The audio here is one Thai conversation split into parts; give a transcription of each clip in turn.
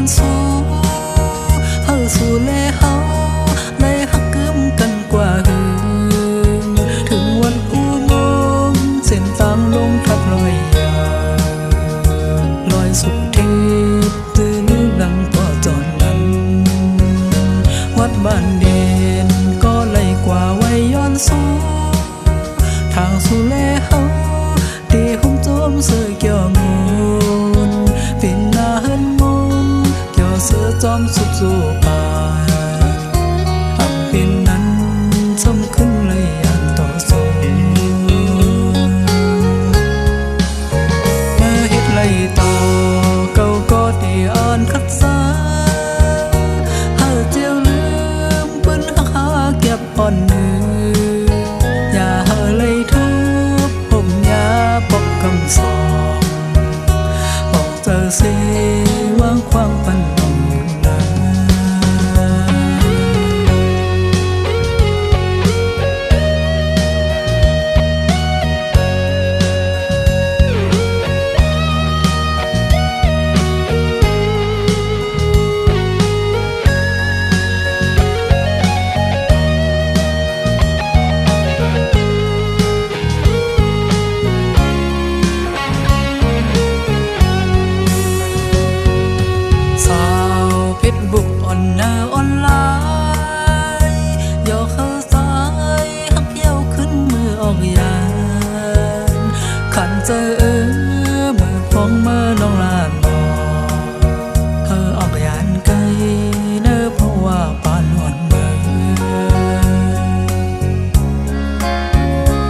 อนสู้เฮาสู้แลเฮาเลยฮักกึมกันกว่าหืนถึงวันอุโมงค์เส้นตามลงทับลอยยาลอยสุดทิพย์ตื่นดังพอจอนนั้นวัดบ้านเด่นก็เลยกว่าไว้ย้อนสู้ทางสู่แลเฮาตีหุ้มโจมเสือเกี่ยวมูลฟินหน้าเฮินมุนเกี่ยวเสือจอมสุดสู่ป่าอับเป็นนั้นสมขึ้นเลยอันต่อสู้เมื่อเฮ็ดไล่ต่อเก่าก็ดีอ่อนคัดสาหาเจียวลืมเปิ้นหักหาเก็บอ่อนมืออย่าหาเลยทุบผมยาปกคำสองบอกเจอเสวางควางปันน้องนาบุกอ่อนหน้าอ่อนลายย่อเข้าสายหักเย้าขึ้นมือออกยานขันเจอมือฟองมือน้องลานบอกเธอออกยานไกลเน้อเพราะว่าปานอ่อนมือ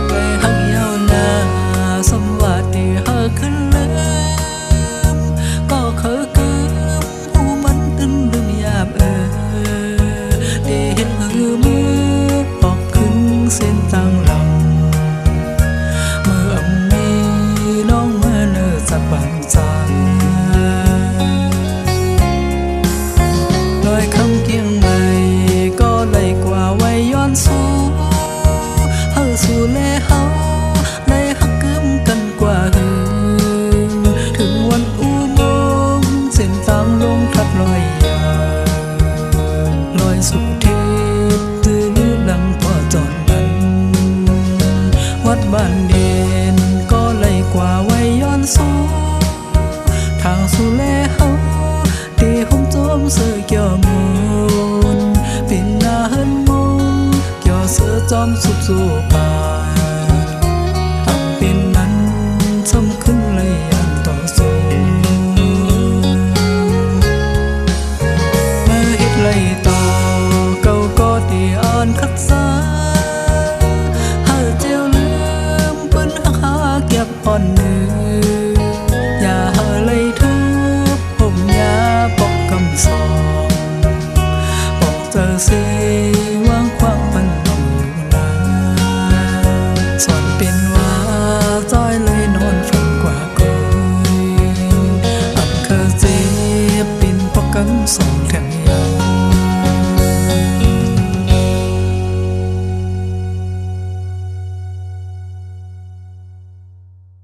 ไปหักเย้าหน้าสมวัติที่เธอขึ้นลืมก็เคยได้เห็นมือปอกขึ้นเส้นตั้งลำเมื่อมีน้องมาเนื้อจากบางจางลอยคำเกียงใหม่ก็เลยกว่าไว้ย้อนสู้เฮาสู้แลเฮาเลยฮักกึมกันกว่าหืนถึงวันอุโมงค์เส้นตามลงทับลอยยาลอยสุดทิพย์ตื่นดังพอจอนนั้นวัดบ้านเด่นก็เลยกว่าไว้ย้อนสู้ทางสู่แลเฮาตีหุ้มโจมเสือเกี่ยวมูลฟินหน้าเฮินมุนเกี่ยวเสือจอมสุดสู่ป่าอับเป็นนั้นสมขึ้นเลยอันต่อสู้เมื่อเฮ็ดไล่ต่ออ่อนคัดสาหาเจียวลืมเปิ้นหักหาเก็บอ่อนมืออย่าหาเลยทุบผมยาปกคำสองบอกเจอเสวางควางปันน้องนาสอนเป็นว่าจ้อยเลยนอนฝันกว่ากุยอับเคยเจ็บเป็นปกคำสอง